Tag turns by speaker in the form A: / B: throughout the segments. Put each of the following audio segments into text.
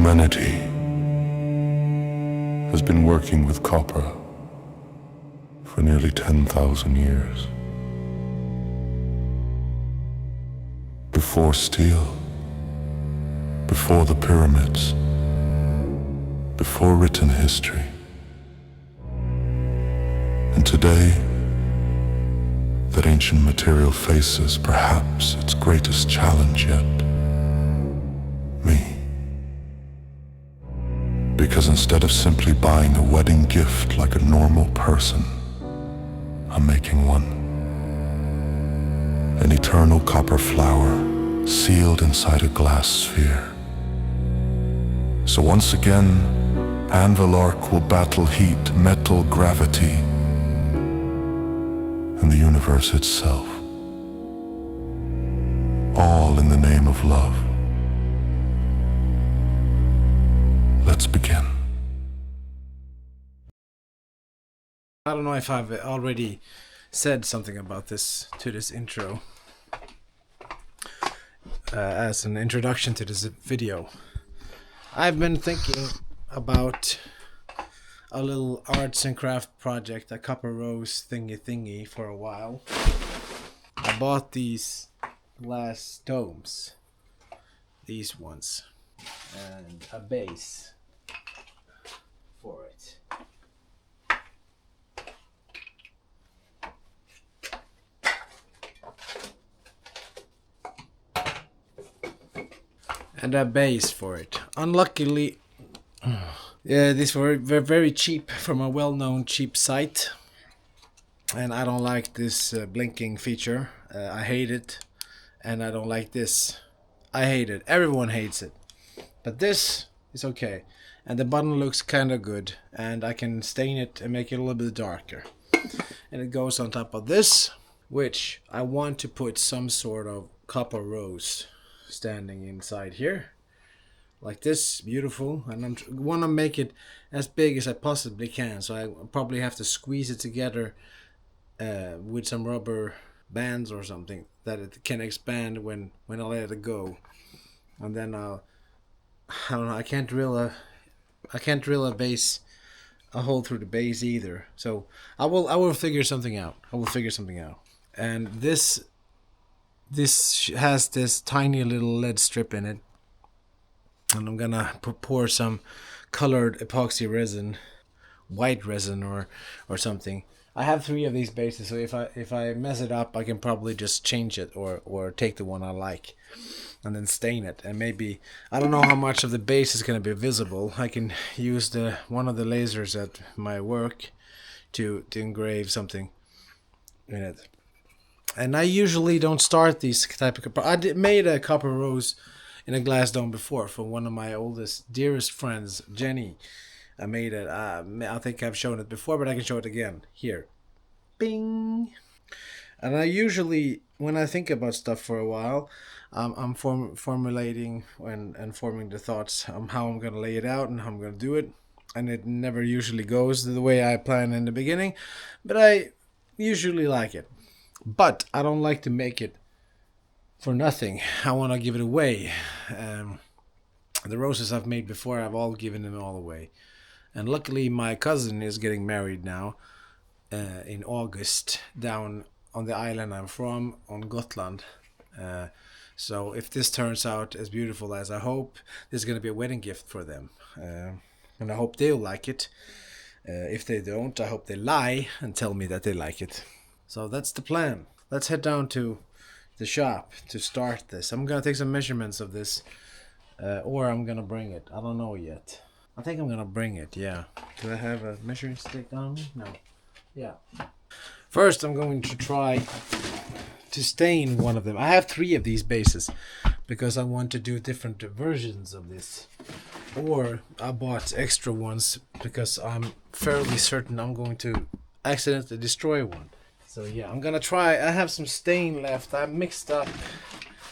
A: Humanity has been working with copper for nearly 10,000 years. Before steel, before the pyramids, before written history. And today, that ancient material faces perhaps its greatest challenge yet. Me. Because instead of simply buying a wedding gift like a normal person, I'm making one. An eternal copper flower sealed inside a glass sphere. So once again, AnvilArc will battle heat, metal, gravity, and the universe itself. All in the name of love. Let's begin.
B: I don't know if I've already said something about this to this intro as an introduction to this video. I've been thinking about a little arts and craft project, a copper rose thingy for a while. I bought these glass domes, these ones, and a base for it. And a base for it. Unluckily, yeah, these were very cheap from a well-known cheap site, and I don't like this blinking feature. I hate it, and I don't like this. I hate it. Everyone hates it, but this is okay. And the button looks kind of good, and I can stain it and make it a little bit darker. And it goes on top of this, which I want to put some sort of copper rose standing inside here like this, beautiful, and I want to make it as big as I possibly can, so I probably have to squeeze it together with some rubber bands or something that it can expand when I let it go. And then I don't know, I can't drill a base, a hole through the base either, so I will figure something out. And this has this tiny little lead strip in it, and I'm gonna pour some colored epoxy resin, white resin or something. I have 3 of these bases, so if I mess it up, I can probably just change it or take the one I like and then stain it. And maybe, I don't know how much of the base is gonna be visible. I can use one of the lasers at my work to engrave something in it. And I usually don't start these type of copper. I made a copper rose in a glass dome before for one of my oldest, dearest friends, Jenny. I made it. I think I've shown it before, but I can show it again. Here. Bing! And I usually, when I think about stuff for a while, I'm formulating and forming the thoughts on how I'm going to lay it out and how I'm going to do it. And it never usually goes the way I planned in the beginning, but I usually like it. But I don't like to make it for nothing. I want to give it away. The roses I've made before, I've all given them all away. And luckily my cousin is getting married now in August down on the island I'm from, on Gotland. So if this turns out as beautiful as I hope, this is going to be a wedding gift for them. And I hope they'll like it. If they don't, I hope they lie and tell me that they like it. So that's the plan. Let's head down to the shop to start this. I'm gonna take some measurements of this, or I'm gonna bring it. I don't know yet. I think I'm gonna bring it, yeah. Do I have a measuring stick on me? No. Yeah. First, I'm going to try to stain one of them. I have 3 of these bases because I want to do different versions of this. Or I bought extra ones because I'm fairly certain I'm going to accidentally destroy one. So yeah, I'm gonna try. I have some stain left. I mixed up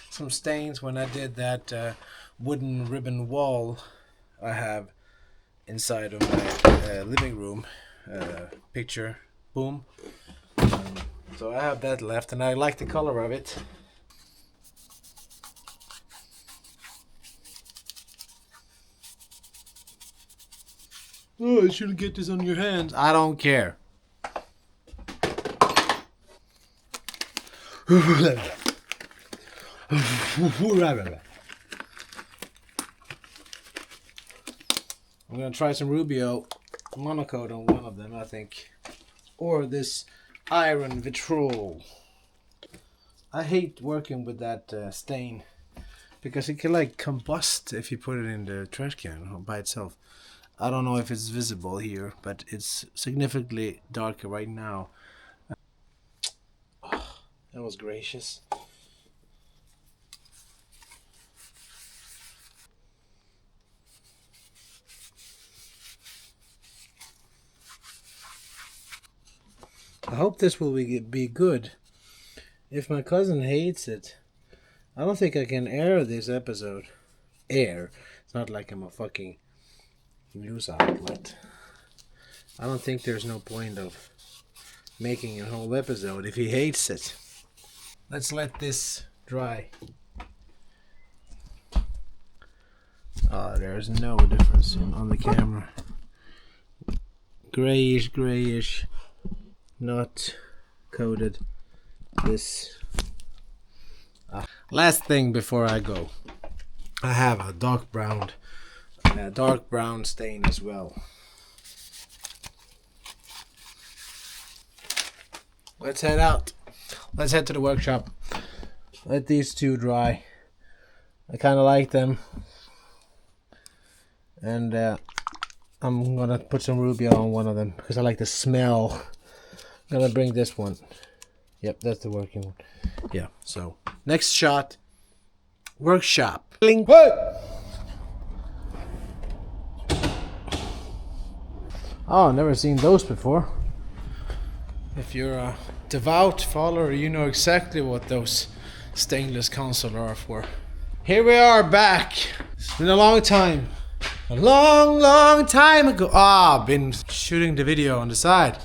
B: some stains when I did that wooden ribbon wall I have inside of my living room picture. Boom. So I have that left, and I like the color of it. Oh, you shouldn't get this on your hands. I don't care. I'm gonna try some Rubio monocoat on one of them, I think. Or this iron vitriol. I hate working with that stain because it can like combust if you put it in the trash can by itself. I don't know if it's visible here, but it's significantly darker right now. Oh, that was gracious. I hope this will be good. If my cousin hates it, I don't think I can air this episode. Air. It's not like I'm a fucking news outlet. I don't think there's no point of making a whole episode if he hates it. Let's let this dry. There's no difference on the camera. Grayish. Not coated. This. Last thing before I go. I have a dark brown stain as well. Let's head out. Let's head to the workshop. Let these two dry. I kind of like them. And I'm gonna put some Rubio on one of them because I like the smell. I'm gonna bring this one. Yep, that's the working one. Yeah, so next shot. Workshop. Blink. What? Oh, never seen those before. If you're a devout follower, you know exactly what those stainless consoles are for. Here we are back. It's been a long time. A long time ago. I've been shooting the video on the side.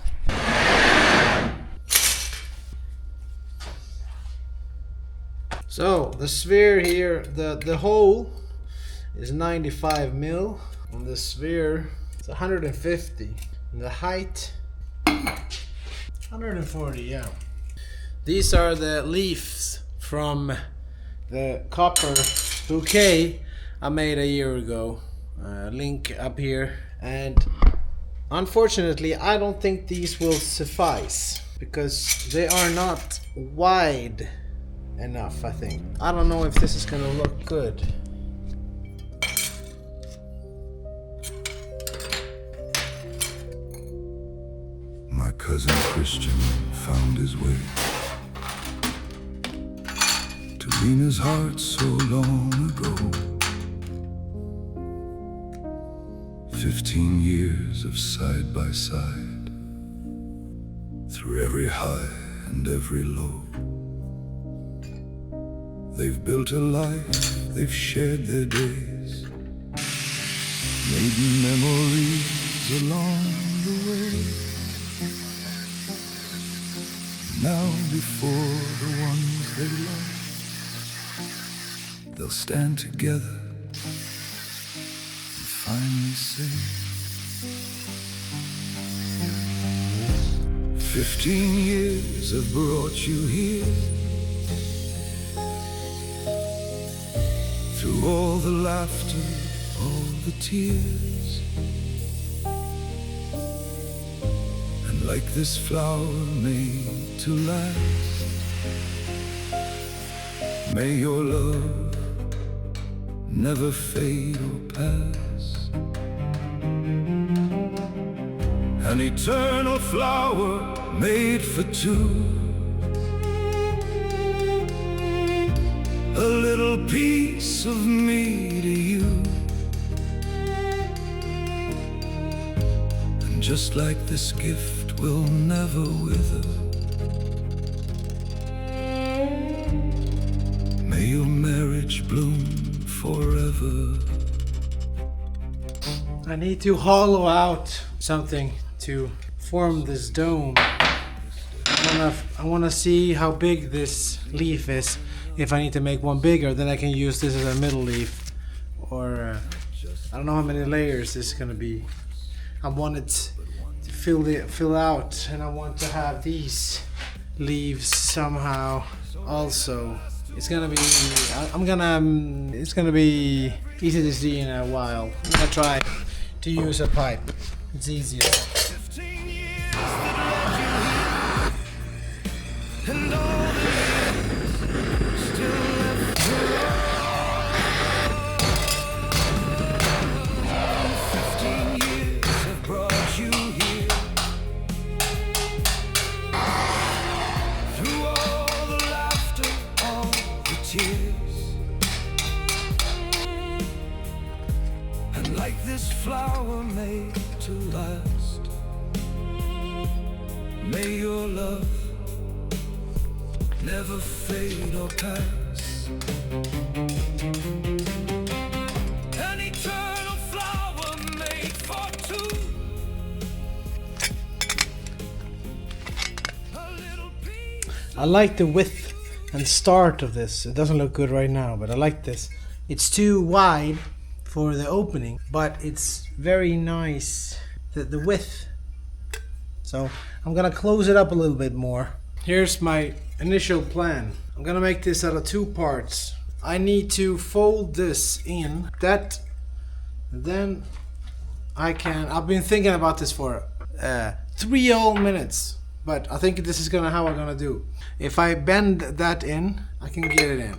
B: So the sphere here, the hole is 95 mil. On the sphere, it's 150. And the height, 140. Yeah. These are the leaves from the copper bouquet I made a year ago. Link up here. And unfortunately, I don't think these will suffice because they are not wide enough, I think. I don't know if this is gonna look good.
A: My cousin Christian found his way to Lena's heart so long ago. 15 years of side by side, through every high and every low. They've built a life, they've shared their days, made memories along the way. Now before the ones they love, they'll stand together and finally say, 15 years have brought you here, through all the laughter, all the tears. And like this flower made to last, may your love never fade or pass. An eternal flower made for two, a little piece of me to you. And just like this gift will never wither, may your marriage bloom forever.
B: I need to hollow out something to form this dome. I wanna see how big this leaf is. If I need to make one bigger, then I can use this as a middle leaf. Or I don't know how many layers this is gonna be. I want it to fill out, and I want to have these leaves somehow also. It's gonna be it's gonna be easy to see in a while. I'm gonna try to use a pipe. It's easier.
C: 15 years that led you here, and all the years still left to run. 15 years have brought you here, through all the laughter, all the tears, and like this flower made to last, may your love never fade or pass. An eternal flower made for two. A little piece.
B: I like the width and start of this. It doesn't look good right now, but I like this. It's too wide for the opening, but it's very nice, the width. So I'm gonna close it up a little bit more. Here's my initial plan. I'm gonna make this out of two parts. I need to fold this in that, then I've been thinking about this for 3 whole minutes, but I think this is how I'm gonna do. If I bend that in, I can get it in,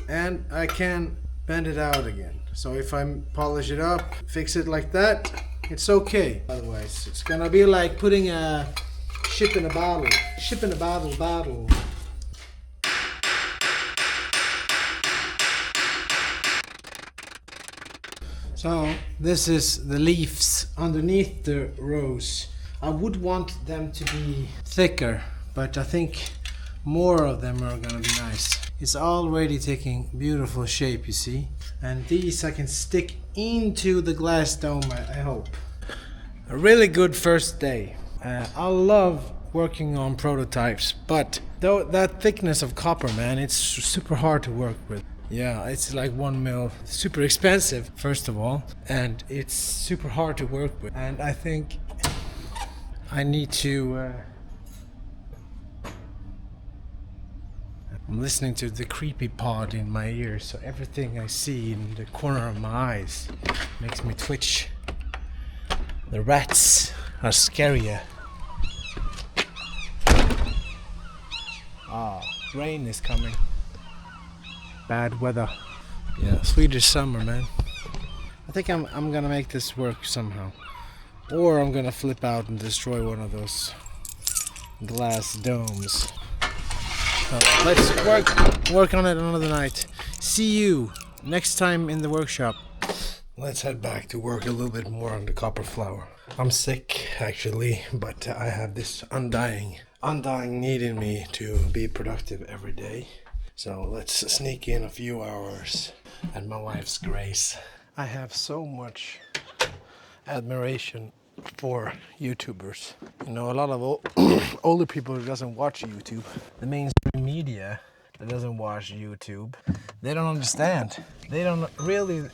B: and I can bend it out again. So if I polish it up, fix it like that, it's okay. Otherwise, it's gonna be like putting a ship in a bottle. Ship in a bottle. So this is the leaves underneath the rose. I would want them to be thicker, but I think more of them are gonna be nice. It's already taking beautiful shape, you see. And these I can stick into the glass dome, I hope. A really good first day. I love working on prototypes, but though that thickness of copper, man, it's super hard to work with. Yeah, it's like 1 mil, super expensive first of all, and it's super hard to work with. And I think I need to I'm listening to the creepy pod in my ears, so everything I see in the corner of my eyes makes me twitch. The rats are scarier. Rain is coming. Bad weather. Yeah, Swedish summer, man. I think I'm gonna make this work somehow. Or I'm gonna flip out and destroy one of those glass domes. So let's work on it another night. See you next time in the workshop. Let's head back to work a little bit more on the copper flower. I'm sick actually, but I have this undying need in me to be productive every day. So let's sneak in a few hours at my wife's grace. I have so much admiration for YouTubers. You know, a lot of older people who doesn't watch YouTube, the mainstream media that doesn't watch YouTube, they don't understand. They don't really,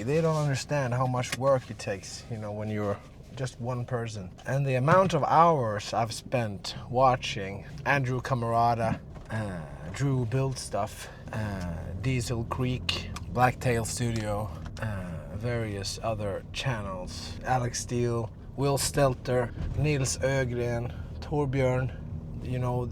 B: they don't understand how much work it takes, you know, when you're just one person. And the amount of hours I've spent watching Andrew Camarada, Drew build stuff, Diesel Creek, Blacktail Studio, various other channels, Alex Steele, Will Stelter, Nils Ögren, Torbjörn, you know,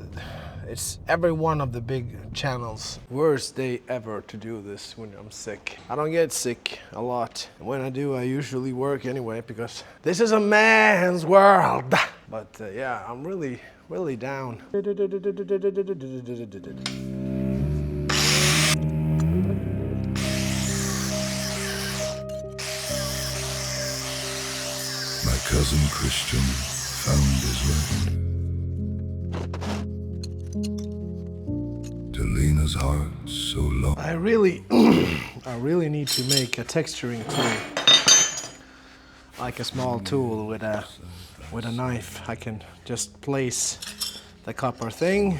B: it's every one of the big channels. Worst day ever to do this when I'm sick. I don't get sick a lot. When I do, I usually work anyway because this is a man's world. But yeah, I'm really down.
A: My cousin Christian found his way to Lena's heart so long.
B: I really need to make a texturing tool, like a small tool with a knife. I can just place the copper thing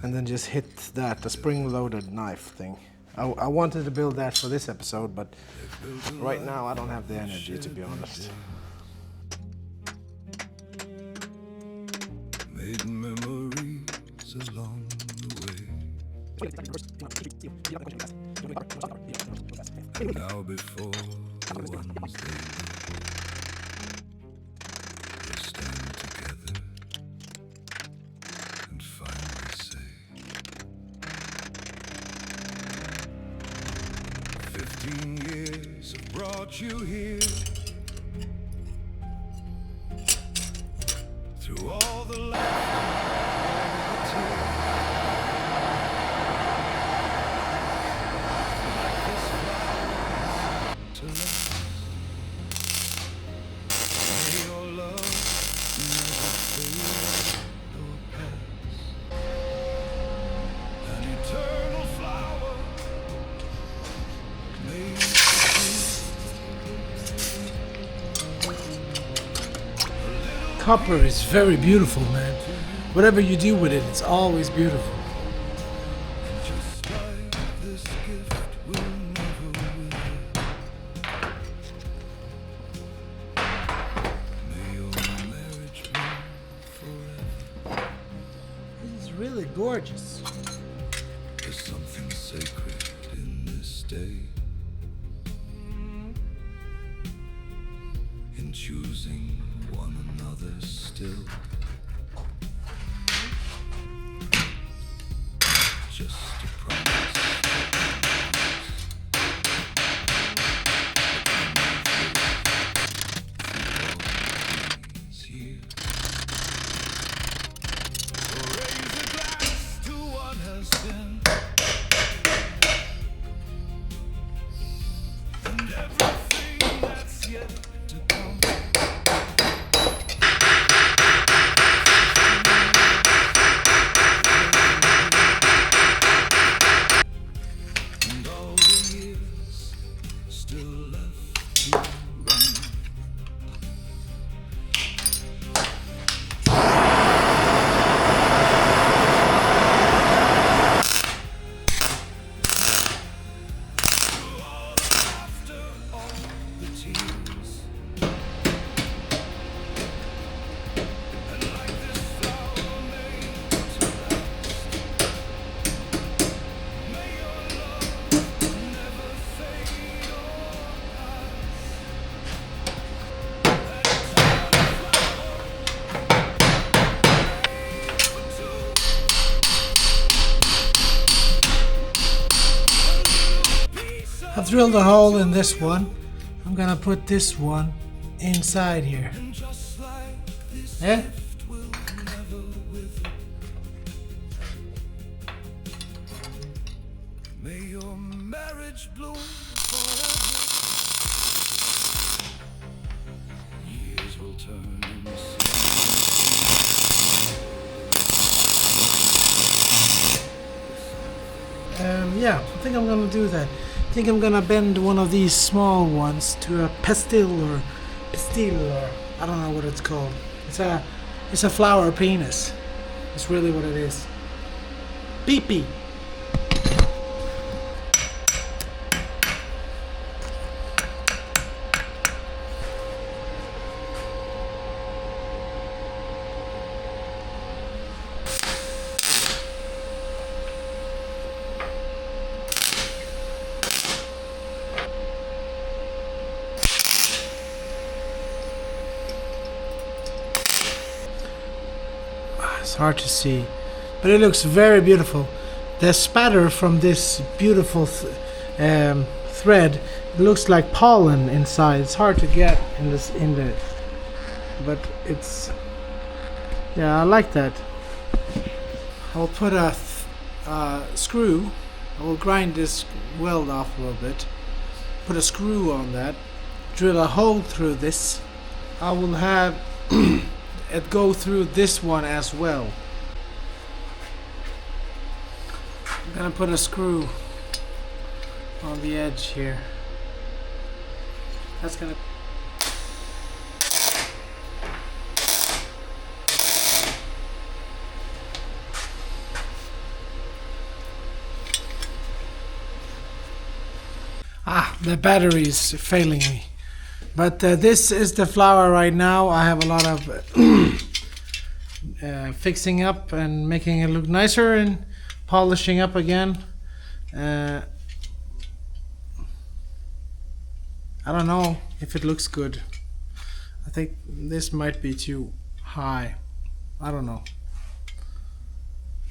B: and then just hit the spring-loaded knife thing. I wanted to build that for this episode, but right now I don't have the energy, to be honest.
A: And now before the ones they stand together and finally say, 15 years have brought you here. Through all the laughter, all the tears. To last. May your love never fade or pass. An eternal flower made
B: Copper is very beautiful, man. Whatever you do with it, it's always beautiful.
A: just like this gift will never wither. May your marriage bloom forever.
B: This is really gorgeous.
A: There's something sacred in this day, in choosing one another still. Just a promise. These years.
C: So raise a glass to what has been, and everything that's yet to come. And all the years still left to run. After all the tears, and like this flower made to last, may your love never fade or pass. That
B: I've drilled a hole in this one. I'm gonna put this one inside here.
C: just like this
B: Yeah?
C: gift will never wither. May your marriage bloom forever. Years will turn and
B: Yeah, I think I'm gonna do that. I think I'm gonna bend one of these small ones to a pastel or I don't know what it's called. It's a flower penis. It's really what it is. Pee-pee. It's hard to see, but it looks very beautiful. The spatter from this beautiful thread looks like pollen inside. It's hard to get but it's, yeah, I like that. I'll put a screw. I will grind this weld off a little bit. Put a screw on that. Drill a hole through this. I will have it go through this one as well. I'm gonna put a screw on the edge here. That's gonna the battery is failing me. But this is the flower right now. I have a lot of fixing up and making it look nicer, and polishing up again. I don't know if it looks good. I think this might be too high. I don't know.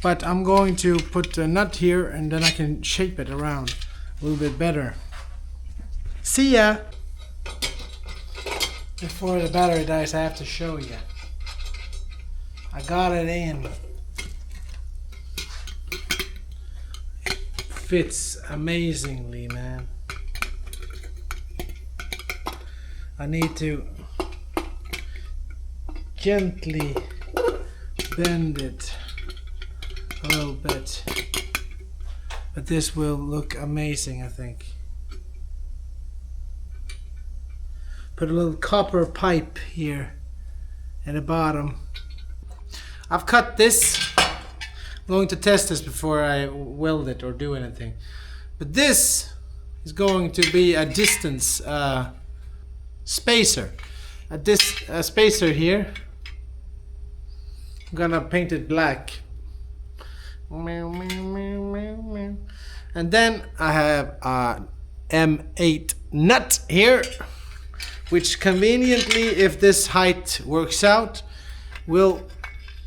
B: But I'm going to put a nut here and then I can shape it around a little bit better. See ya! Before the battery dies, I have to show you. I got it in. It fits amazingly, man. I need to gently bend it a little bit, but this will look amazing, I think. Put a little copper pipe here at the bottom. I've cut this. I'm going to test this before I weld it or do anything, but this is going to be a distance spacer. This spacer here, I'm gonna paint it black. And then I have a M8 nut here, which conveniently, if this height works out, will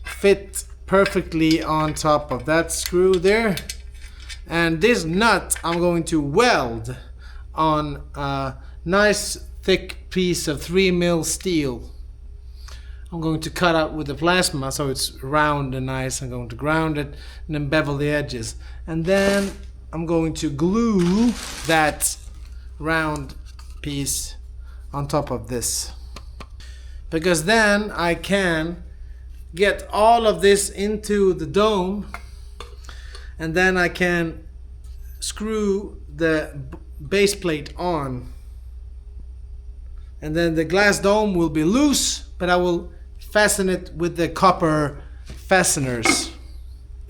B: fit perfectly on top of that screw there. And this nut I'm going to weld on a nice thick piece of 3mm steel. I'm going to cut out with the plasma so it's round and nice. I'm going to ground it and then bevel the edges. And then I'm going to glue that round piece on top of this. Because then I can get all of this into the dome, and then I can screw the base plate on. And then the glass dome will be loose, but I will fasten it with the copper fasteners.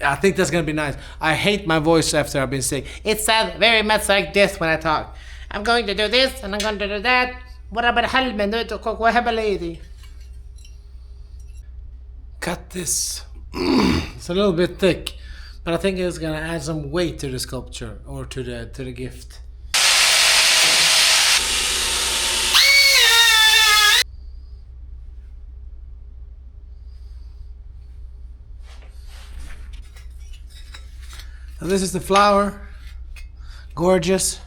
B: I think that's gonna be nice. I hate my voice after I've been sick. It sounds very much like this when I talk. I'm going to do this and I'm going to do that. Cut this. It's a little bit thick, but I think it's gonna add some weight to the sculpture or to the gift. So this is the flower, gorgeous.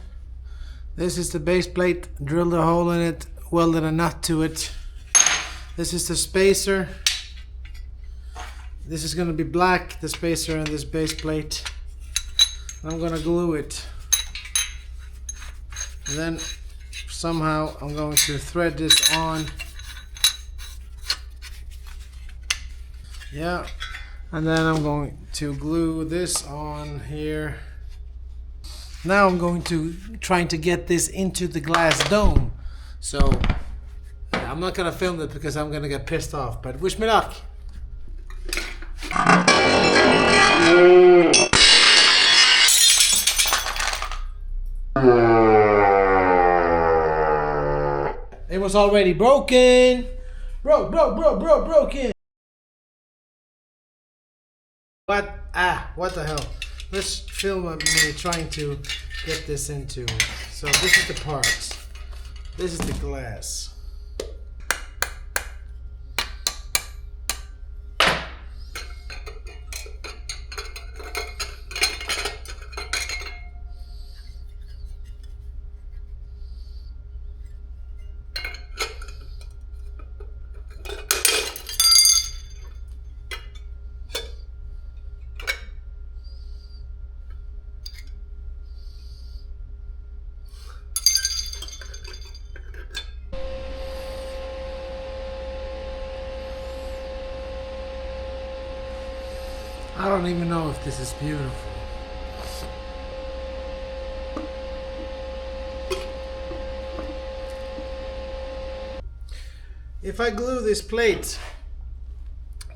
B: This is the base plate, drilled a hole in it, welded a nut to it. This is the spacer. This is gonna be black, the spacer and this base plate. I'm gonna glue it. And then somehow I'm going to thread this on. Yeah. And then I'm going to glue this on here. Now I'm going to trying to get this into the glass dome. So I'm not gonna film it because I'm gonna get pissed off, but wish me luck. It was already broken. Broken. What the hell? Let's film me trying to get this into. So this is the parts. This is the glass. I don't even know if this is beautiful. If I glue this plate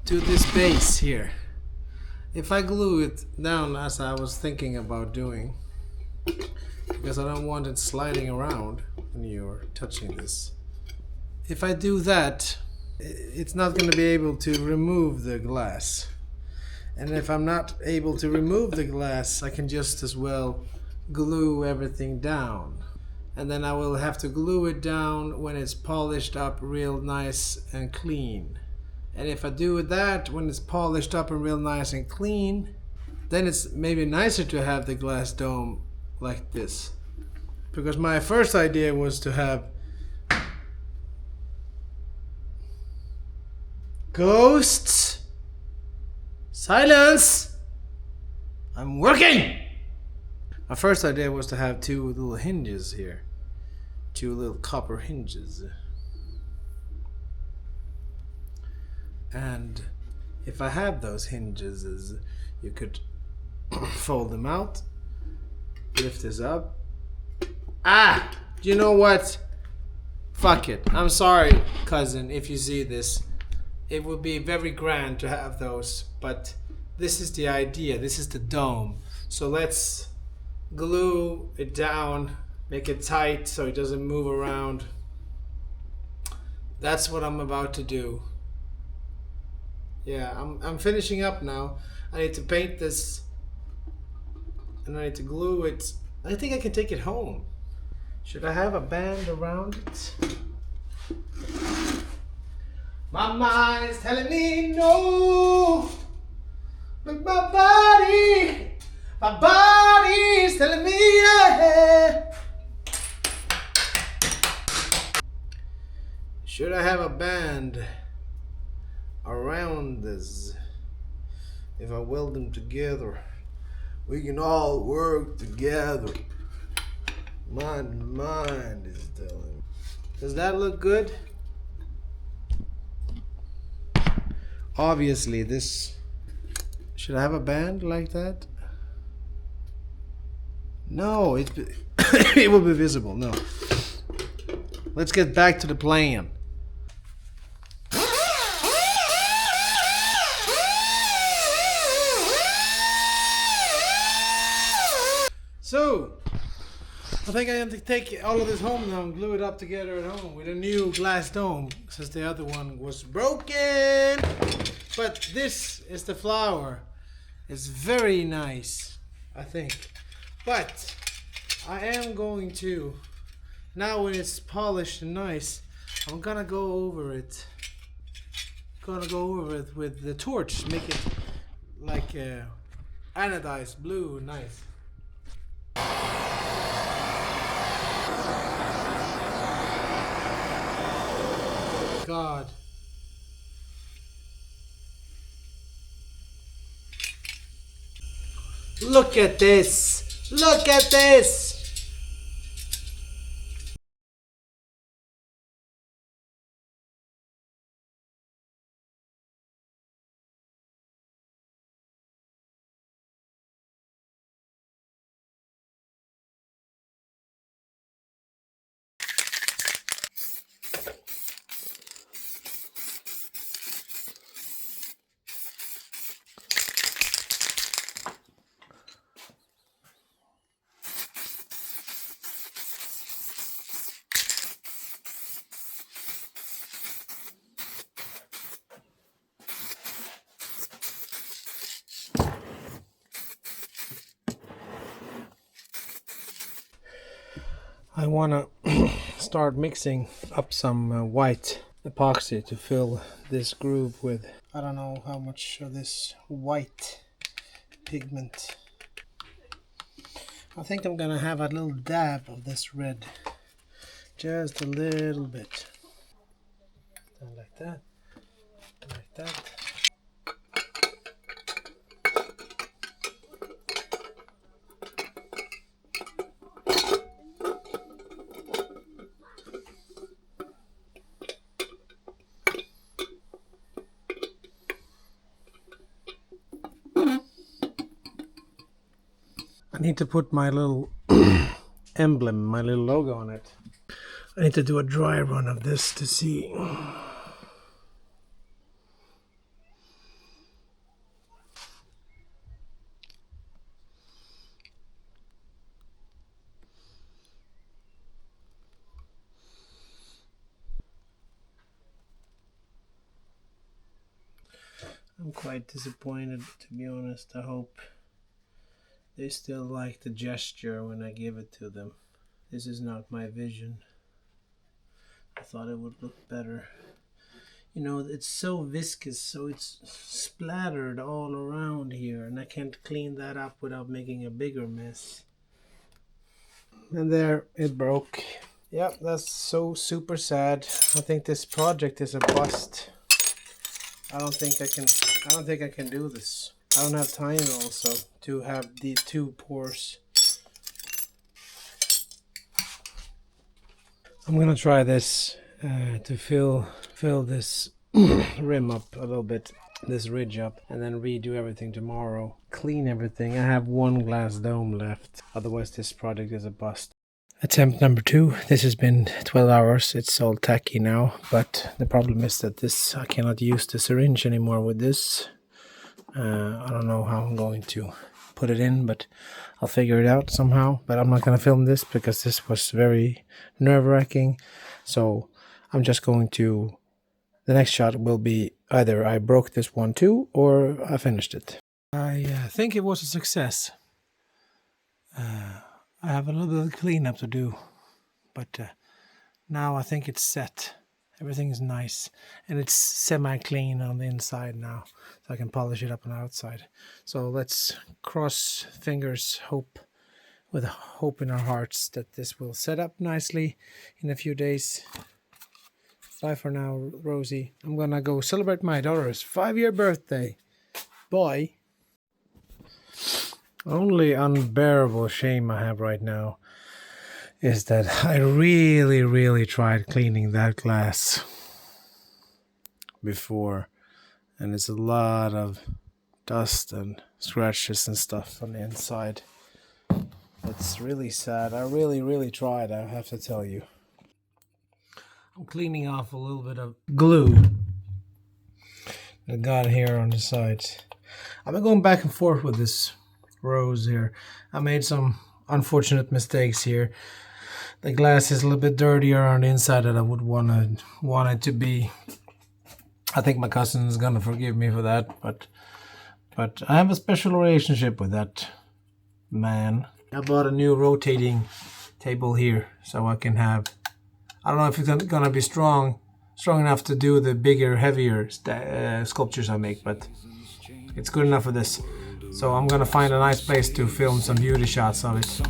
B: to this base here, if I glue it down as I was thinking about doing, because I don't want it sliding around when you're touching this. If I do that, it's not going to be able to remove the glass. And if I'm not able to remove the glass, I can just as well glue everything down. And then I will have to glue it down when it's polished up real nice and clean. And if I do that when it's polished up and real nice and clean, then it's maybe nicer to have the glass dome like this. Because my first idea was to have ghosts. Silence! I'm working! My first idea was to have two little hinges here. Two little copper hinges. And if I have those hinges, you could fold them out, lift this up. Ah! You know what? Fuck it. I'm sorry, cousin, if you see this. It would be very grand to have those, but this is the idea. This is the dome. So let's glue it down, make it tight so it doesn't move around. That's what I'm about to do. Yeah, I'm finishing up now. I need to paint this and I need to glue it. I think I can take it home. Should I have a band around it? My mind's telling me no, but my body's telling me yeah. Should I have a band around this? If I weld them together, we can all work together. My mind is telling me. Does that look good? Obviously, this... Should I have a band like that? No, it it will be visible. No. Let's get back to the plan. So, I think I have to take all of this home now and glue it up together at home with a new glass dome, since the other one was broken. But this is the flower. It's very nice, I think. But I am going to, now when it's polished and nice, I'm gonna go over it. Gonna go over it with the torch, make it like anodized blue, nice. God. Look at this! Look at this! I wanna start mixing up some white epoxy to fill this groove with. I don't know how much of this white pigment. I think I'm gonna have a little dab of this red. Just a little bit. Like that. Like that. I need to put my little emblem, my little logo on it. I need to do a dry run of this to see. I'm quite disappointed, to be honest. I hope they still like the gesture when I give it to them. This is not my vision. I thought it would look better. You know, it's so viscous, so it's splattered all around here, and I can't clean that up without making a bigger mess. And there, it broke. Yep, that's so super sad. I think this project is a bust. I don't think I can do this. I don't have time also to have the 2 pores. I'm gonna try this to fill this rim up a little bit, this ridge up, and then redo everything tomorrow. Clean everything. I have 1 glass dome left. Otherwise this project is a bust. Attempt number 2. This has been 12 hours. It's all tacky now, but the problem is that I cannot use the syringe anymore with this. I don't know how I'm going to put it in, but I'll figure it out somehow. But I'm not going to film this because this was very nerve-wracking. So I'm just going to... The next shot will be either I broke this one too, or I finished it. I think it was a success. I have a little bit of cleanup to do, but now I think it's set. Everything is nice, and it's semi-clean on the inside now, so I can polish it up on the outside. So let's cross fingers, with hope in our hearts that this will set up nicely in a few days. Bye for now, Rosie. I'm gonna go celebrate my daughter's 5-year birthday. Bye. Only unbearable shame I have right now is that I really tried cleaning that glass before, and it's a lot of dust and scratches and stuff on the inside. It's really sad. I really tried, I have to tell you. I'm cleaning off a little bit of glue I got here on the sides. I've been going back and forth with this rose here. I made some unfortunate mistakes here. The glass is a little bit dirtier on the inside than I would want it to be. I think my cousin is gonna forgive me for that, but I have a special relationship with that man. I bought a new rotating table here so I can have... I don't know if it's gonna be strong enough to do the bigger, heavier sculptures I make, but it's good enough for this. So I'm gonna find a nice place to film some beauty shots of it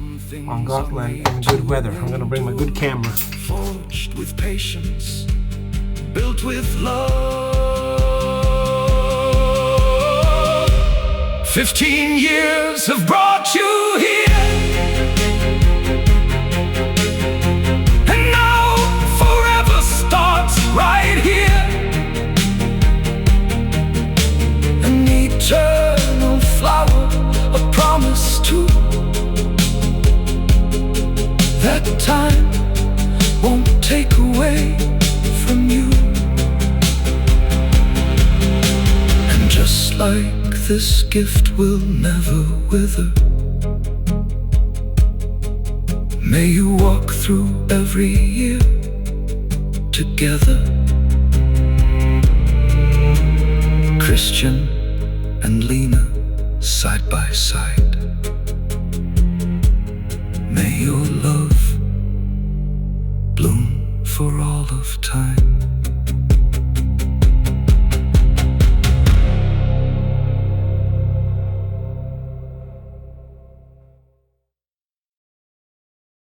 B: on Gotland in good weather. I'm gonna bring my good camera.
C: Forged with patience, built with love. 15 years have brought you here. Right here, an eternal flower, a promise too. That time won't take away from you. And just like this gift will never wither, may you walk through every year together, Christian and Lena, side by side. May your love bloom for all of time.